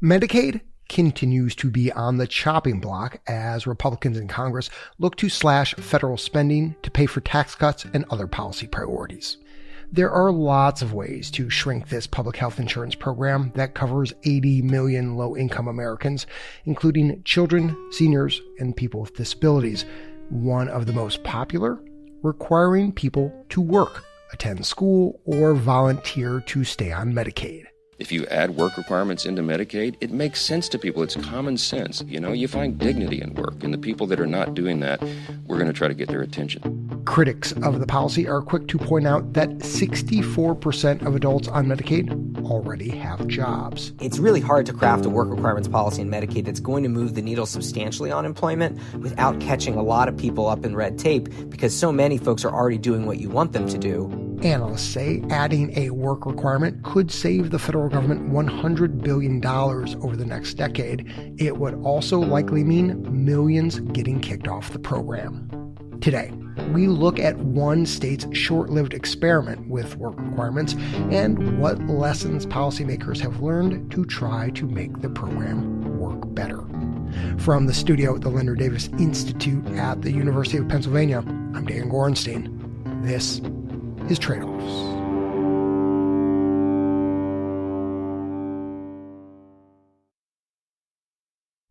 Medicaid continues to be on the chopping block as Republicans in Congress look to slash federal spending to pay for tax cuts and other policy priorities. There are lots of ways to shrink this public health insurance program that covers 80 million low-income Americans, including children, seniors, and people with disabilities. One of the most popular, requiring people to work, attend school, or volunteer to stay on Medicaid. If you add work requirements into Medicaid, it makes sense to people. It's common sense. You find dignity in work. And the people that are not doing that, we're going to try to get their attention. Critics of the policy are quick to point out that 64% of adults on Medicaid already have jobs. It's really hard to craft a work requirements policy in Medicaid that's going to move the needle substantially on employment without catching a lot of people up in red tape, because so many folks are already doing what you want them to do. Analysts say adding a work requirement could save the federal government $100 billion over the next decade. It would also likely mean millions getting kicked off the program. Today, we look at one state's short-lived experiment with work requirements and what lessons policymakers have learned to try to make the program work better. From the studio at the Lyndon Davis Institute at the University of Pennsylvania, I'm Dan Gorenstein. This is Tradeoffs.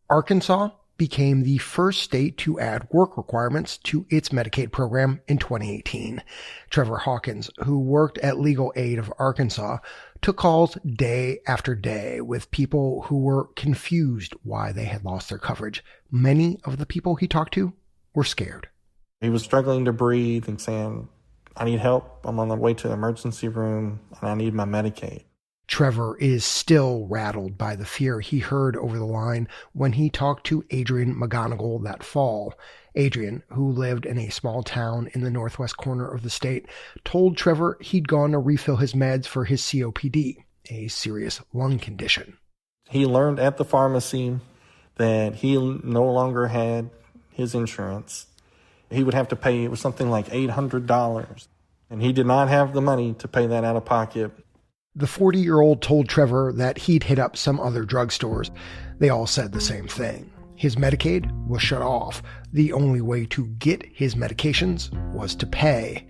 Arkansas became the first state to add work requirements to its Medicaid program in 2018. Trevor Hawkins, who worked at Legal Aid of Arkansas, took calls day after day with people who were confused why they had lost their coverage. Many of the people he talked to were scared. He was struggling to breathe and saying, I need help. I'm on the way to the emergency room and I need my Medicaid. Trevor is still rattled by the fear he heard over the line when he talked to Adrian McGonigal that fall. Adrian, who lived in a small town in the northwest corner of the state, told Trevor he'd gone to refill his meds for his COPD, a serious lung condition. He learned at the pharmacy that he no longer had his insurance. He would have to pay, it was something like $800, and he did not have the money to pay that out of pocket. The 40-year-old told Trevor that he'd hit up some other drugstores. They all said the same thing. His Medicaid was shut off. The only way to get his medications was to pay.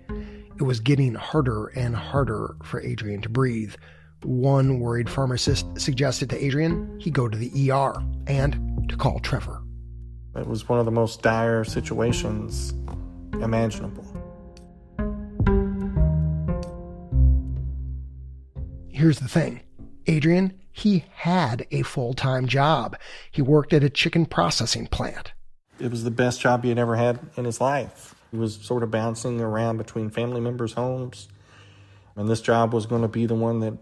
It was getting harder and harder for Adrian to breathe. One worried pharmacist suggested to Adrian he go to the ER and to call Trevor. It was one of the most dire situations imaginable. Here's the thing. Adrian, he had a full-time job. He worked at a chicken processing plant. It was the best job he had ever had in his life. He was sort of bouncing around between family members' homes. And this job was going to be the one that,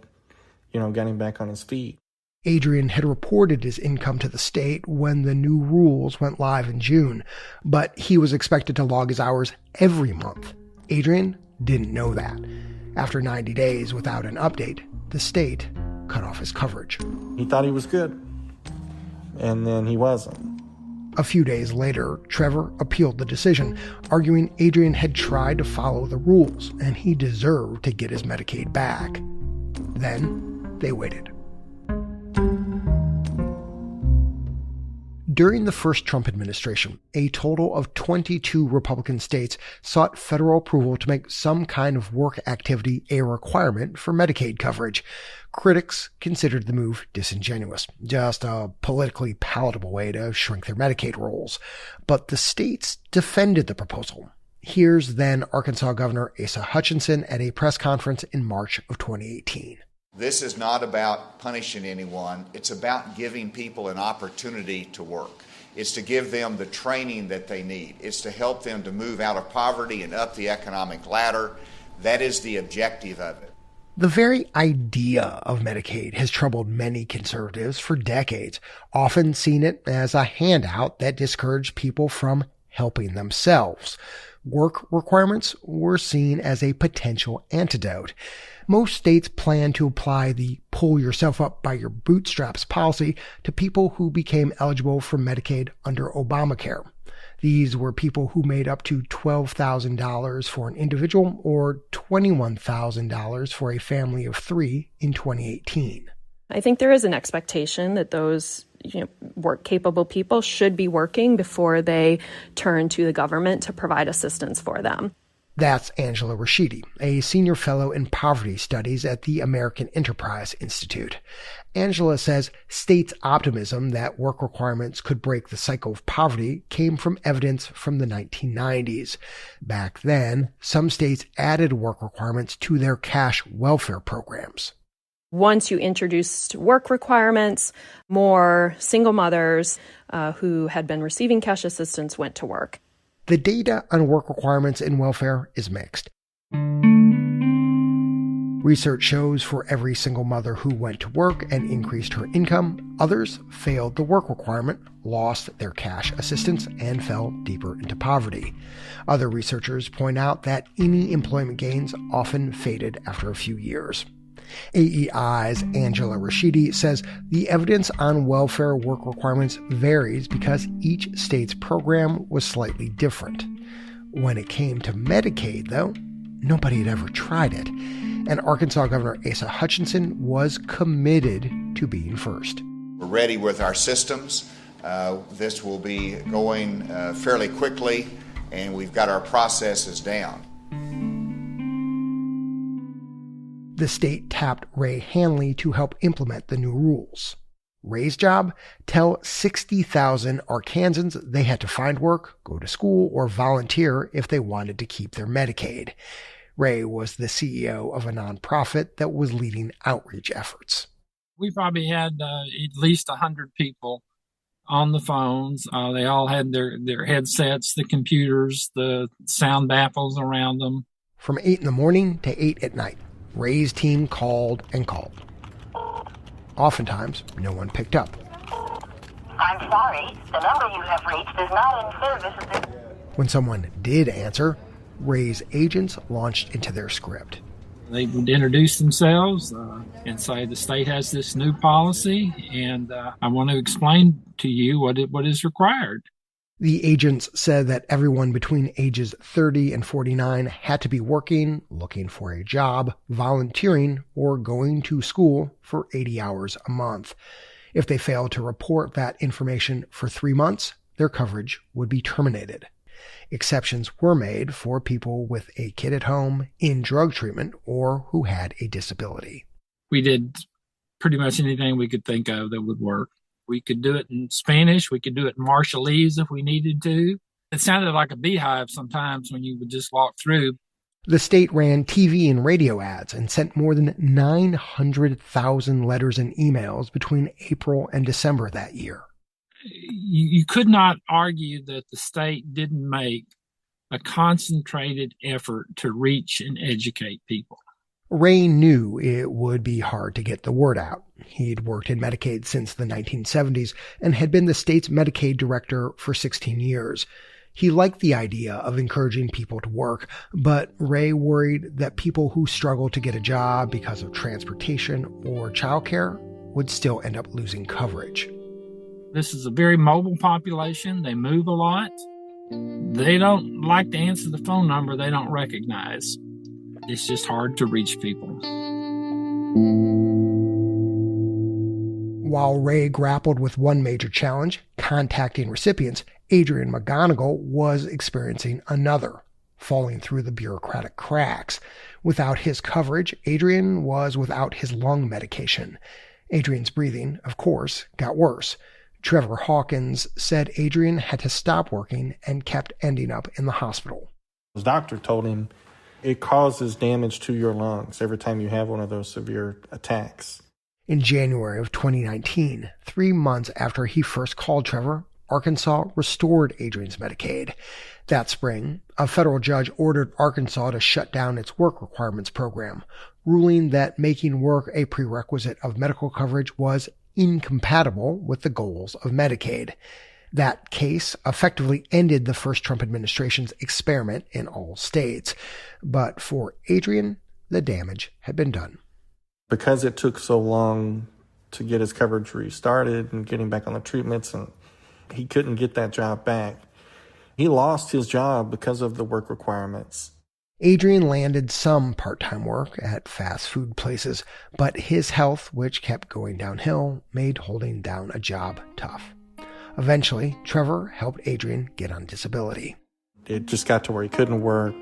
got him back on his feet. Adrian had reported his income to the state when the new rules went live in June, but he was expected to log his hours every month. Adrian didn't know that. After 90 days without an update, the state cut off his coverage. He thought he was good, and then he wasn't. A few days later, Trevor appealed the decision, arguing Adrian had tried to follow the rules and he deserved to get his Medicaid back. Then they waited. During the first Trump administration, a total of 22 Republican states sought federal approval to make some kind of work activity a requirement for Medicaid coverage. Critics considered the move disingenuous, just a politically palatable way to shrink their Medicaid rolls. But the states defended the proposal. Here's then Arkansas Governor Asa Hutchinson at a press conference in March of 2018. This is not about punishing anyone. It's about giving people an opportunity to work. It's to give them the training that they need. It's to help them to move out of poverty and up the economic ladder. That is the objective of it. The very idea of Medicaid has troubled many conservatives for decades, often seeing it as a handout that discouraged people from helping themselves. Work requirements were seen as a potential antidote. Most states plan to apply the pull yourself up by your bootstraps policy to people who became eligible for Medicaid under Obamacare. These were people who made up to $12,000 for an individual or $21,000 for a family of three in 2018. I think there is an expectation that those work-capable people should be working before they turn to the government to provide assistance for them. That's Angela Rachidi, a senior fellow in poverty studies at the American Enterprise Institute. Angela says states' optimism that work requirements could break the cycle of poverty came from evidence from the 1990s. Back then, some states added work requirements to their cash welfare programs. Once you introduced work requirements, more single mothers who had been receiving cash assistance went to work. The data on work requirements in welfare is mixed. Research shows for every single mother who went to work and increased her income, others failed the work requirement, lost their cash assistance, and fell deeper into poverty. Other researchers point out that any employment gains often faded after a few years. AEI's Angela Rachidi says the evidence on welfare work requirements varies because each state's program was slightly different. When it came to Medicaid, though, nobody had ever tried it, and Arkansas Governor Asa Hutchinson was committed to being first. We're ready with our systems. This will be going fairly quickly, and we've got our processes down. The state tapped Ray Hanley to help implement the new rules. Ray's job? Tell 60,000 Arkansans they had to find work, go to school, or volunteer if they wanted to keep their Medicaid. Ray was the CEO of a nonprofit that was leading outreach efforts. We probably had at least 100 people on the phones. They all had their headsets, the computers, the sound baffles around them. From 8 in the morning to 8 at night, Ray's team called and called. Oftentimes, no one picked up. I'm sorry, the number you have reached is not in service. When someone did answer, Ray's agents launched into their script. They would introduce themselves and say the state has this new policy, and I want to explain to you what is required. The agents said that everyone between ages 30 and 49 had to be working, looking for a job, volunteering, or going to school for 80 hours a month. If they failed to report that information for 3 months, their coverage would be terminated. Exceptions were made for people with a kid at home, in drug treatment, or who had a disability. We did pretty much anything we could think of that would work. We could do it in Spanish. We could do it in Marshallese if we needed to. It sounded like a beehive sometimes when you would just walk through. The state ran TV and radio ads and sent more than 900,000 letters and emails between April and December that year. You could not argue that the state didn't make a concentrated effort to reach and educate people. Ray knew it would be hard to get the word out. He'd worked in Medicaid since the 1970s and had been the state's Medicaid director for 16 years. He liked the idea of encouraging people to work, but Ray worried that people who struggled to get a job because of transportation or childcare would still end up losing coverage. This is a very mobile population. They move a lot. They don't like to answer the phone number they don't recognize. It's just hard to reach people. While Ray grappled with one major challenge, contacting recipients, Adrian McGonigal was experiencing another, falling through the bureaucratic cracks. Without his coverage, Adrian was without his lung medication. Adrian's breathing, of course, got worse. Trevor Hawkins said Adrian had to stop working and kept ending up in the hospital. His doctor told him it causes damage to your lungs every time you have one of those severe attacks. In January of 2019, 3 months after he first called Trevor, Arkansas restored Adrian's Medicaid. That spring, a federal judge ordered Arkansas to shut down its work requirements program, ruling that making work a prerequisite of medical coverage was incompatible with the goals of Medicaid. That case effectively ended the first Trump administration's experiment in all states. But for Adrian, the damage had been done. Because it took so long to get his coverage restarted and getting back on the treatments, and he couldn't get that job back. He lost his job because of the work requirements. Adrian landed some part-time work at fast food places, but his health, which kept going downhill, made holding down a job tough. Eventually, Trevor helped Adrian get on disability. It just got to where he couldn't work,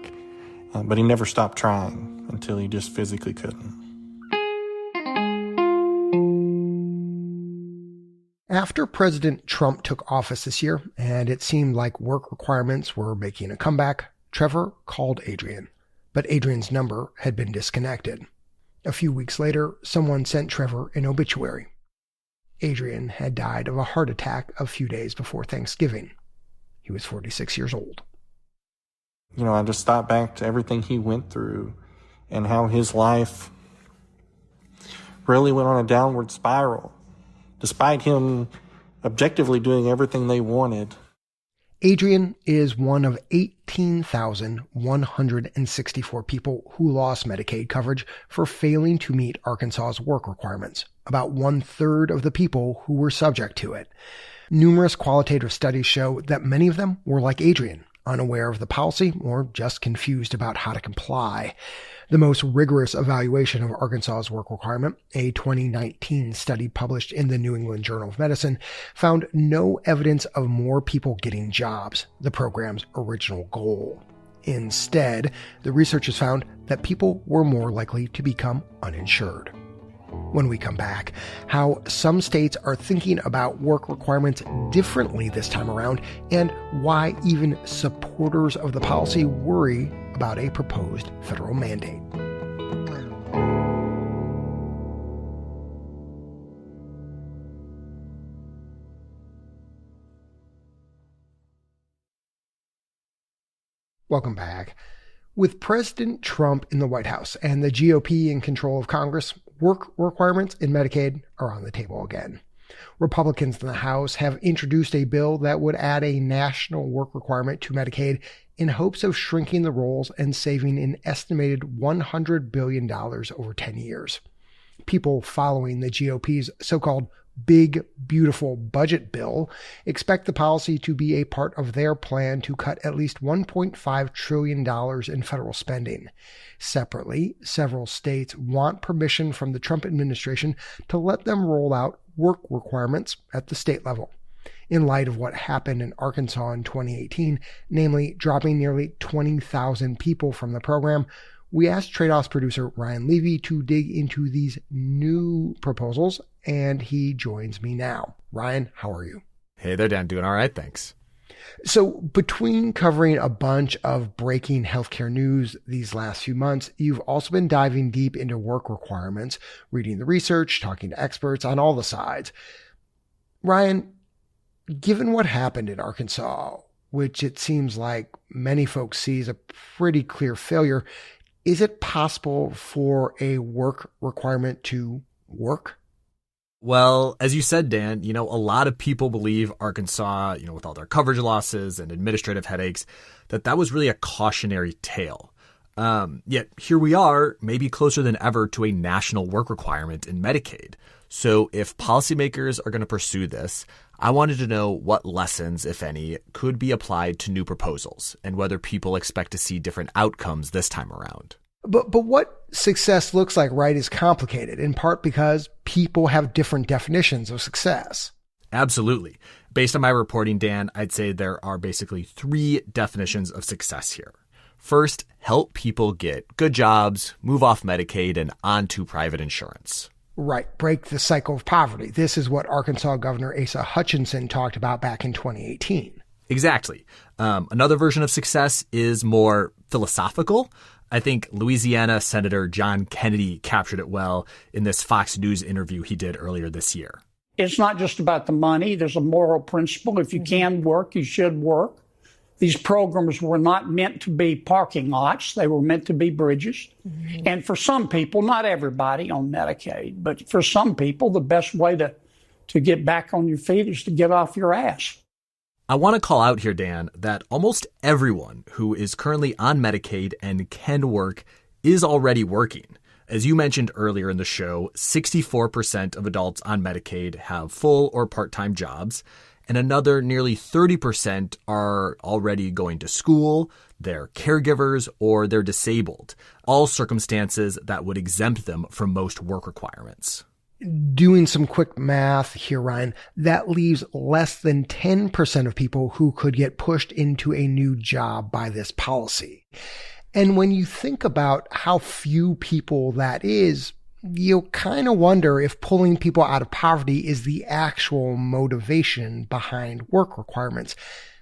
but he never stopped trying until he just physically couldn't. After President Trump took office this year, and it seemed like work requirements were making a comeback, Trevor called Adrian, but Adrian's number had been disconnected. A few weeks later, someone sent Trevor an obituary. Adrian had died of a heart attack a few days before Thanksgiving. He was 46 years old. I just thought back to everything he went through and how his life really went on a downward spiral, despite him objectively doing everything they wanted. Adrian is one of 18,164 people who lost Medicaid coverage for failing to meet Arkansas's work requirements, about 1/3 of the people who were subject to it. Numerous qualitative studies show that many of them were like Adrian, unaware of the policy or just confused about how to comply. The most rigorous evaluation of Arkansas's work requirement, a 2019 study published in the New England Journal of Medicine, found no evidence of more people getting jobs, the program's original goal. Instead, the researchers found that people were more likely to become uninsured. When we come back, how some states are thinking about work requirements differently this time around, and why even supporters of the policy worry about a proposed federal mandate. Welcome back. With President Trump in the White House and the GOP in control of Congress, work requirements in Medicaid are on the table again. Republicans in the House have introduced a bill that would add a national work requirement to Medicaid in hopes of shrinking the rolls and saving an estimated $100 billion over 10 years. People following the GOP's so-called Big, Beautiful Budget Bill expect the policy to be a part of their plan to cut at least $1.5 trillion in federal spending. Separately, several states want permission from the Trump administration to let them roll out work requirements at the state level. In light of what happened in Arkansas in 2018, namely dropping nearly 20,000 people from the program, we asked Tradeoffs producer Ryan Levy to dig into these new proposals, and he joins me now. Ryan, how are you? Hey there, Dan. Doing all right, thanks. So between covering a bunch of breaking healthcare news these last few months, you've also been diving deep into work requirements, reading the research, talking to experts on all the sides. Ryan, given what happened in Arkansas, which it seems like many folks see as a pretty clear failure, is it possible for a work requirement to work? Well, as you said, Dan, a lot of people believe Arkansas, with all their coverage losses and administrative headaches, that was really a cautionary tale. Yet here we are, maybe closer than ever to a national work requirement in Medicaid. So if policymakers are going to pursue this, I wanted to know what lessons, if any, could be applied to new proposals and whether people expect to see different outcomes this time around. But what success looks like, right, is complicated, in part because people have different definitions of success. Absolutely. Based on my reporting, Dan, I'd say there are basically 3 definitions of success here. First, help people get good jobs, move off Medicaid, and onto private insurance. Right. Break the cycle of poverty. This is what Arkansas Governor Asa Hutchinson talked about back in 2018. Exactly. Another version of success is more philosophical. I think Louisiana Senator John Kennedy captured it well in this Fox News interview he did earlier this year. It's not just about the money. There's a moral principle. If you can work, you should work. These programs were not meant to be parking lots. They were meant to be bridges. Mm-hmm. And for some people, not everybody on Medicaid, but for some people, the best way to get back on your feet is to get off your ass. I want to call out here, Dan, that almost everyone who is currently on Medicaid and can work is already working. As you mentioned earlier in the show, 64% of adults on Medicaid have full or part-time jobs, and another nearly 30% are already going to school, they're caregivers, or they're disabled, all circumstances that would exempt them from most work requirements. Doing some quick math here, Ryan, that leaves less than 10% of people who could get pushed into a new job by this policy. And when you think about how few people that is, you kind of wonder if pulling people out of poverty is the actual motivation behind work requirements.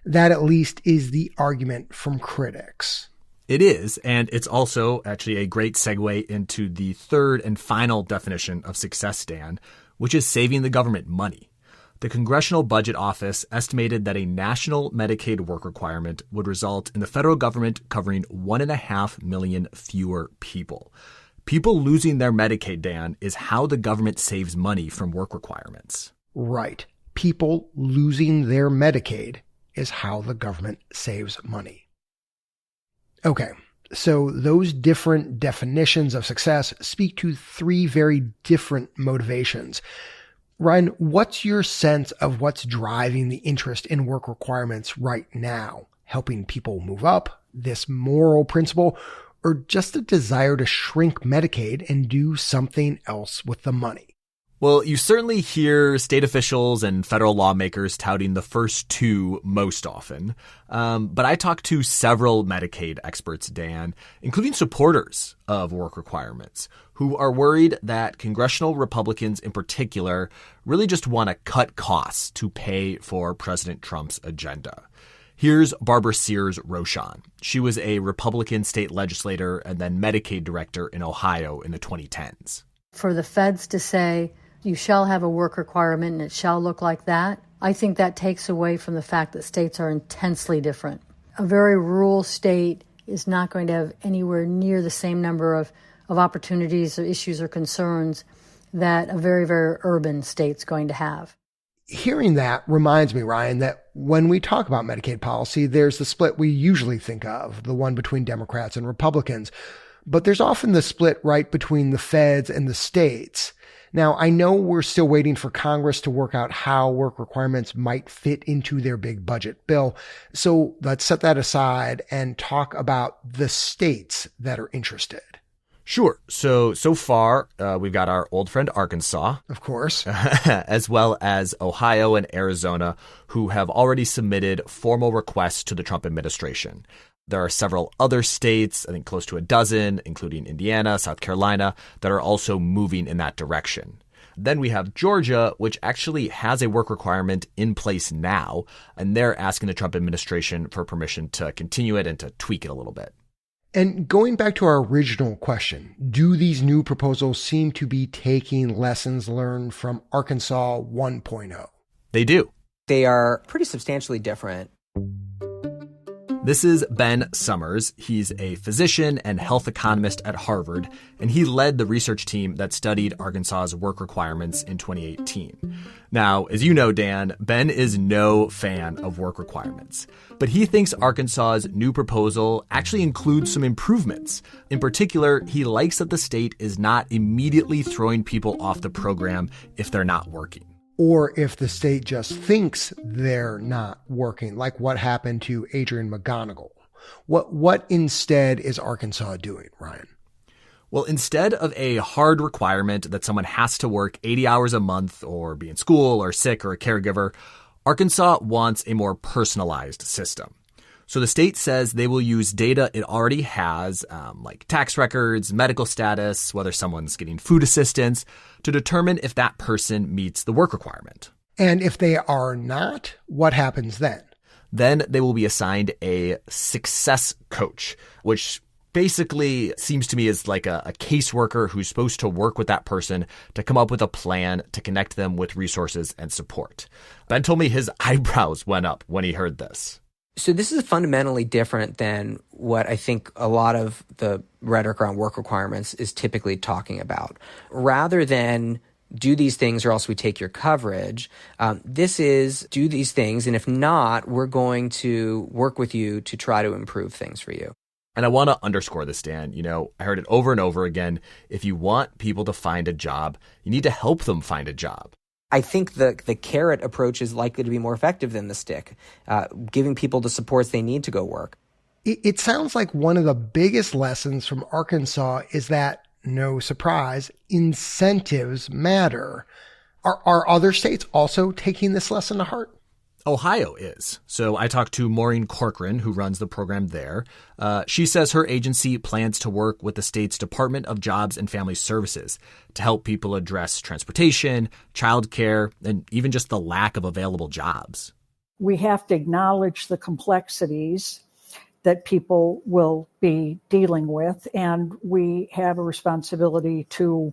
That at least is the argument from critics. It is, and it's also actually a great segue into the third and final definition of success, Dan, which is saving the government money. The Congressional Budget Office estimated that a national Medicaid work requirement would result in the federal government covering 1.5 million fewer people. People losing their Medicaid, Dan, is how the government saves money from work requirements. Right. People losing their Medicaid is how the government saves money. Okay, so those different definitions of success speak to three very different motivations. Ryan, what's your sense of what's driving the interest in work requirements right now? Helping people move up, this moral principle, or just a desire to shrink Medicaid and do something else with the money? Well, you certainly hear state officials and federal lawmakers touting the first two most often. But I talked to several Medicaid experts, Dan, including supporters of work requirements, who are worried that congressional Republicans in particular really just want to cut costs to pay for President Trump's agenda. Here's Barbara Sears Roshon. She was a Republican state legislator and then Medicaid director in Ohio in the 2010s. For the feds to say, you shall have a work requirement and it shall look like that, I think that takes away from the fact that states are intensely different. A very rural state is not going to have anywhere near the same number of opportunities or issues or concerns that a very, very urban state's going to have. Hearing that reminds me, Ryan, that when we talk about Medicaid policy, there's the split we usually think of, the one between Democrats and Republicans. But there's often the split right between the feds and the states. Now, I know we're still waiting for Congress to work out how work requirements might fit into their big budget bill. So let's set that aside and talk about the states that are interested. Sure. So far, we've got our old friend Arkansas. Of course. As well as Ohio and Arizona, who have already submitted formal requests to the Trump administration. There are several other states, I think close to a dozen, including Indiana, South Carolina, that are also moving in that direction. Then we have Georgia, which actually has a work requirement in place now, and they're asking the Trump administration for permission to continue it and to tweak it a little bit. And going back to our original question, do these new proposals seem to be taking lessons learned from Arkansas 1.0? They do. They are pretty substantially different. This is Ben Sommers. He's a physician and health economist at Harvard, and he led the research team that studied Arkansas's work requirements in 2018. Now, as you know, Dan, Ben is no fan of work requirements, but he thinks Arkansas's new proposal actually includes some improvements. In particular, he likes that the state is not immediately throwing people off the program if they're not working. Or if the state just thinks they're not working, like what happened to Adrian McGonigal. What instead is Arkansas doing, Ryan? Well, instead of a hard requirement that someone has to work 80 hours a month or be in school or sick or a caregiver, Arkansas wants a more personalized system. So the state says they will use data it already has, like tax records, medical status, whether someone's getting food assistance, to determine if that person meets the work requirement. And if they are not, what happens then? Then they will be assigned a success coach, which basically seems to me as like a caseworker who's supposed to work with that person to come up with a plan to connect them with resources and support. Ben told me his eyebrows went up when he heard this. So this is fundamentally different than what I think a lot of the rhetoric around work requirements is typically talking about. Rather than do these things or else we take your coverage, this is do these things, and if not, we're going to work with you to try to improve things for you. And I want to underscore this, Dan. You know, I heard it over and over again. If you want people to find a job, you need to help them find a job. I think the carrot approach is likely to be more effective than the stick, giving people the supports they need to go work. It sounds like one of the biggest lessons from Arkansas is that, no surprise, incentives matter. Are other states also taking this lesson to heart? Ohio is. So I talked to Maureen Corcoran, who runs the program there. She says her agency plans to work with the state's Department of Jobs and Family Services to help people address transportation, childcare, and even just the lack of available jobs. We have to acknowledge the complexities that people will be dealing with, and we have a responsibility to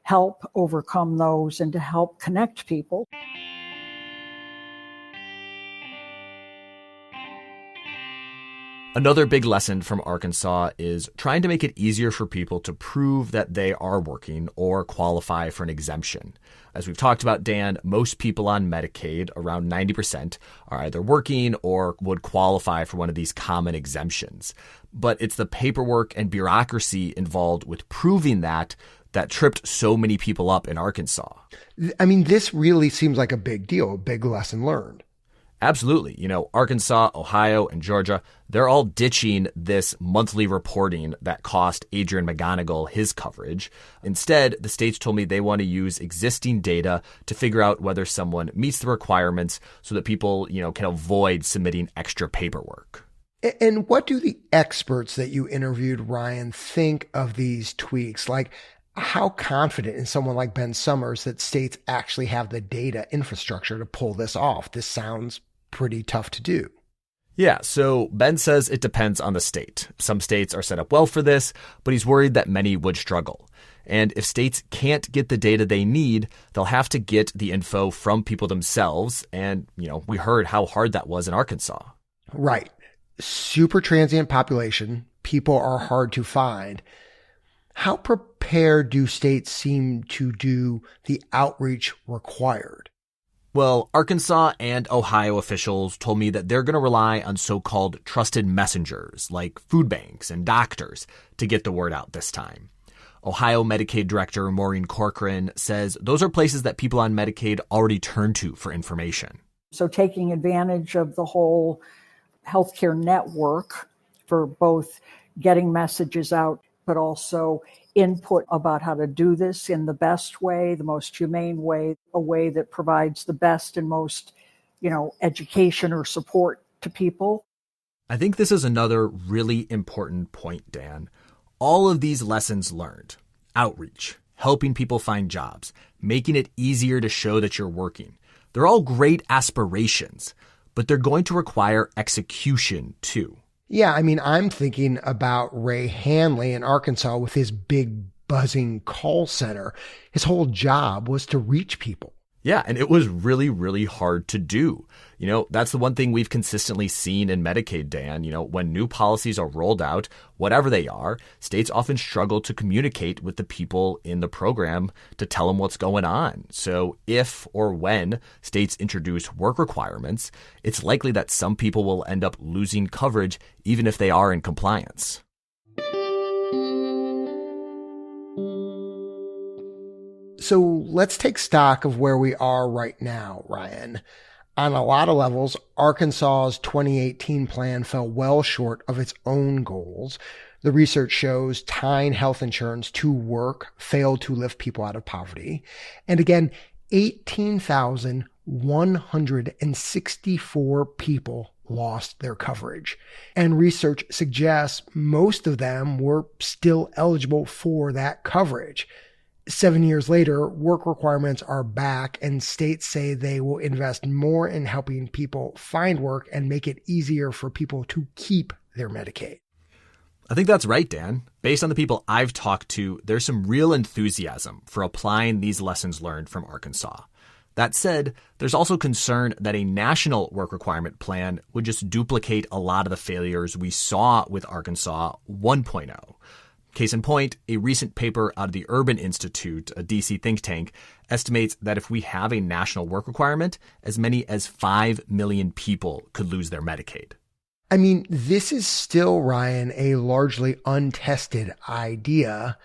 help overcome those and to help connect people. Another big lesson from Arkansas is trying to make it easier for people to prove that they are working or qualify for an exemption. As we've talked about, Dan, most people on Medicaid, around 90%, are either working or would qualify for one of these common exemptions. But it's the paperwork and bureaucracy involved with proving that tripped so many people up in Arkansas. I mean, this really seems like a big deal, a big lesson learned. Absolutely. Arkansas, Ohio, and Georgia, they're all ditching this monthly reporting that cost Adrian McGonigal his coverage. Instead, the states told me they want to use existing data to figure out whether someone meets the requirements so that people, can avoid submitting extra paperwork. And what do the experts that you interviewed, Ryan, think of these tweaks? Like, how confident in someone like Ben Sommers that states actually have the data infrastructure to pull this off? This sounds pretty tough to do. Yeah, so Ben says it depends on the state. Some states are set up well for this, but he's worried that many would struggle. And if states can't get the data they need, they'll have to get the info from people themselves. And, we heard how hard that was in Arkansas. Right. Super transient population. People are hard to find. How prepared do states seem to do the outreach required? Well, Arkansas and Ohio officials told me that they're going to rely on so-called trusted messengers like food banks and doctors to get the word out this time. Ohio Medicaid Director Maureen Corcoran says those are places that people on Medicaid already turn to for information. So taking advantage of the whole healthcare network for both getting messages out, but also input about how to do this in the best way, the most humane way, a way that provides the best and most, education or support to people. I think this is another really important point, Dan. All of these lessons learned, outreach, helping people find jobs, making it easier to show that you're working, they're all great aspirations, but they're going to require execution too. Yeah, I'm thinking about Ray Hanley in Arkansas with his big buzzing call center. His whole job was to reach people. Yeah, and it was really, really hard to do. That's the one thing we've consistently seen in Medicaid, Dan. When new policies are rolled out, whatever they are, states often struggle to communicate with the people in the program to tell them what's going on. So if or when states introduce work requirements, it's likely that some people will end up losing coverage even if they are in compliance. So let's take stock of where we are right now, Ryan. On a lot of levels, Arkansas's 2018 plan fell well short of its own goals. The research shows tying health insurance to work failed to lift people out of poverty. And again, 18,164 people lost their coverage. And research suggests most of them were still eligible for that coverage. 7 years later, work requirements are back, and states say they will invest more in helping people find work and make it easier for people to keep their Medicaid. I think that's right, Dan. Based on the people I've talked to, there's some real enthusiasm for applying these lessons learned from Arkansas. That said, there's also concern that a national work requirement plan would just duplicate a lot of the failures we saw with Arkansas 1.0. Case in point, a recent paper out of the Urban Institute, a DC think tank, estimates that if we have a national work requirement, as many as 5 million people could lose their Medicaid. This is still, Ryan, a largely untested idea.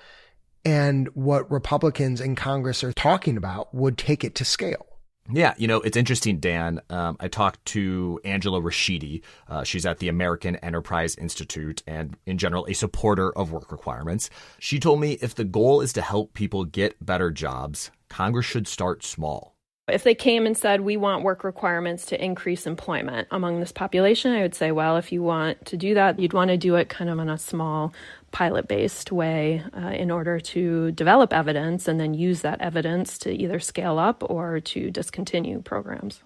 and what Republicans in Congress are talking about would take it to scale. Yeah, it's interesting, Dan. I talked to Angela Rachidi. She's at the American Enterprise Institute and, in general, a supporter of work requirements. She told me if the goal is to help people get better jobs, Congress should start small. If they came and said, we want work requirements to increase employment among this population, I would say, well, if you want to do that, you'd want to do it kind of in a small pilot-based way in order to develop evidence and then use that evidence to either scale up or to discontinue programs.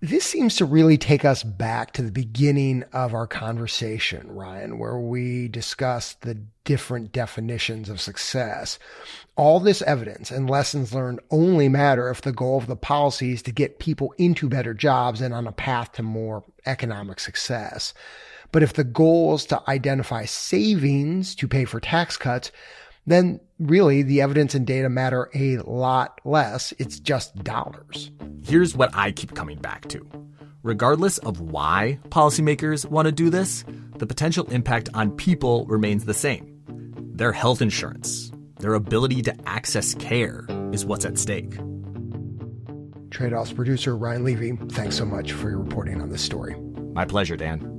This seems to really take us back to the beginning of our conversation, Ryan, where we discussed the different definitions of success. All this evidence and lessons learned only matter if the goal of the policy is to get people into better jobs and on a path to more economic success. But if the goal is to identify savings to pay for tax cuts, then really the evidence and data matter a lot less. It's just dollars. Here's what I keep coming back to. Regardless of why policymakers want to do this, the potential impact on people remains the same. Their health insurance, their ability to access care is what's at stake. Tradeoffs producer Ryan Levy, thanks so much for your reporting on this story. My pleasure, Dan.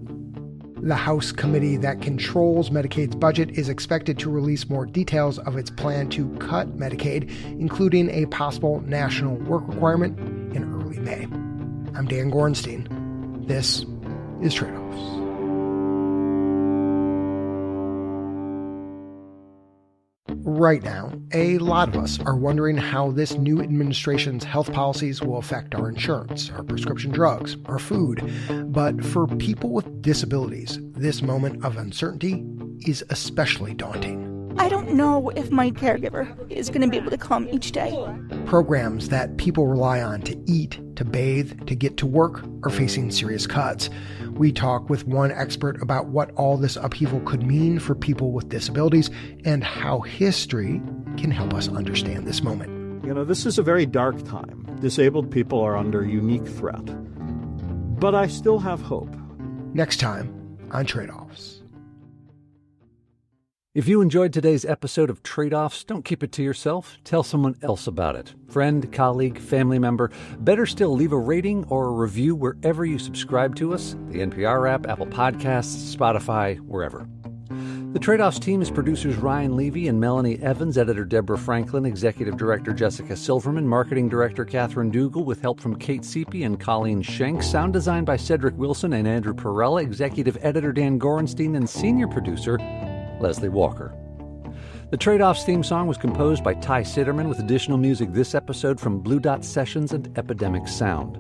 The House committee that controls Medicaid's budget is expected to release more details of its plan to cut Medicaid, including a possible national work requirement in early May. I'm Dan Gorenstein. This is Tradeoffs. Right now, a lot of us are wondering how this new administration's health policies will affect our insurance, our prescription drugs, our food. But for people with disabilities, this moment of uncertainty is especially daunting. I don't know if my caregiver is going to be able to come each day. Programs that people rely on to eat, to bathe, to get to work are facing serious cuts. We talk with one expert about what all this upheaval could mean for people with disabilities and how history can help us understand this moment. This is a very dark time. Disabled people are under unique threat. But I still have hope. Next time on Tradeoffs. If you enjoyed today's episode of Tradeoffs, don't keep it to yourself. Tell someone else about it. Friend, colleague, family member. Better still, leave a rating or a review wherever you subscribe to us. The NPR app, Apple Podcasts, Spotify, wherever. The Tradeoffs team is producers Ryan Levy and Melanie Evans, editor Deborah Franklin, executive director Jessica Silverman, marketing director Catherine Dougal, with help from Kate Seepy and Colleen Schenk, sound design by Cedric Wilson and Andrew Perella, executive editor Dan Gorenstein, and senior producer Leslie Walker. The Tradeoffs theme song was composed by Ty Sitterman, with additional music this episode from Blue Dot Sessions and Epidemic Sound.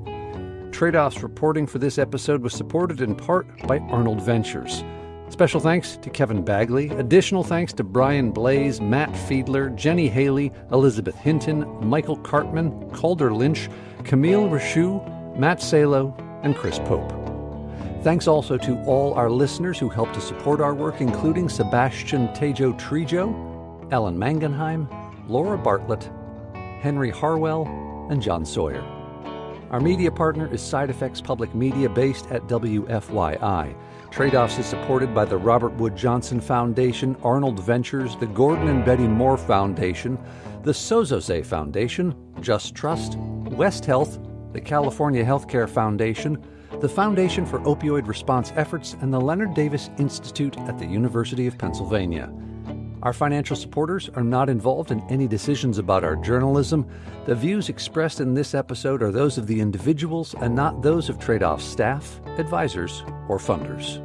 Tradeoffs reporting for this episode was supported in part by Arnold Ventures. Special thanks to Kevin Bagley. Additional thanks to Brian Blaze, Matt Fiedler, Jenny Haley, Elizabeth Hinton, Michael Cartman, Calder Lynch, Camille Richoux, Matt Salo, and Chris Pope. Thanks also to all our listeners who helped to support our work, including Sebastian Tejo Trijo, Ellen Mangenheim, Laura Bartlett, Henry Harwell, and John Sawyer. Our media partner is Side Effects Public Media, based at WFYI. Tradeoffs is supported by the Robert Wood Johnson Foundation, Arnold Ventures, the Gordon and Betty Moore Foundation, the Sozose Foundation, Just Trust, West Health, the California Healthcare Foundation, the Foundation for Opioid Response Efforts, and the Leonard Davis Institute at the University of Pennsylvania. Our financial supporters are not involved in any decisions about our journalism. The views expressed in this episode are those of the individuals and not those of Tradeoffs staff, advisors, or funders.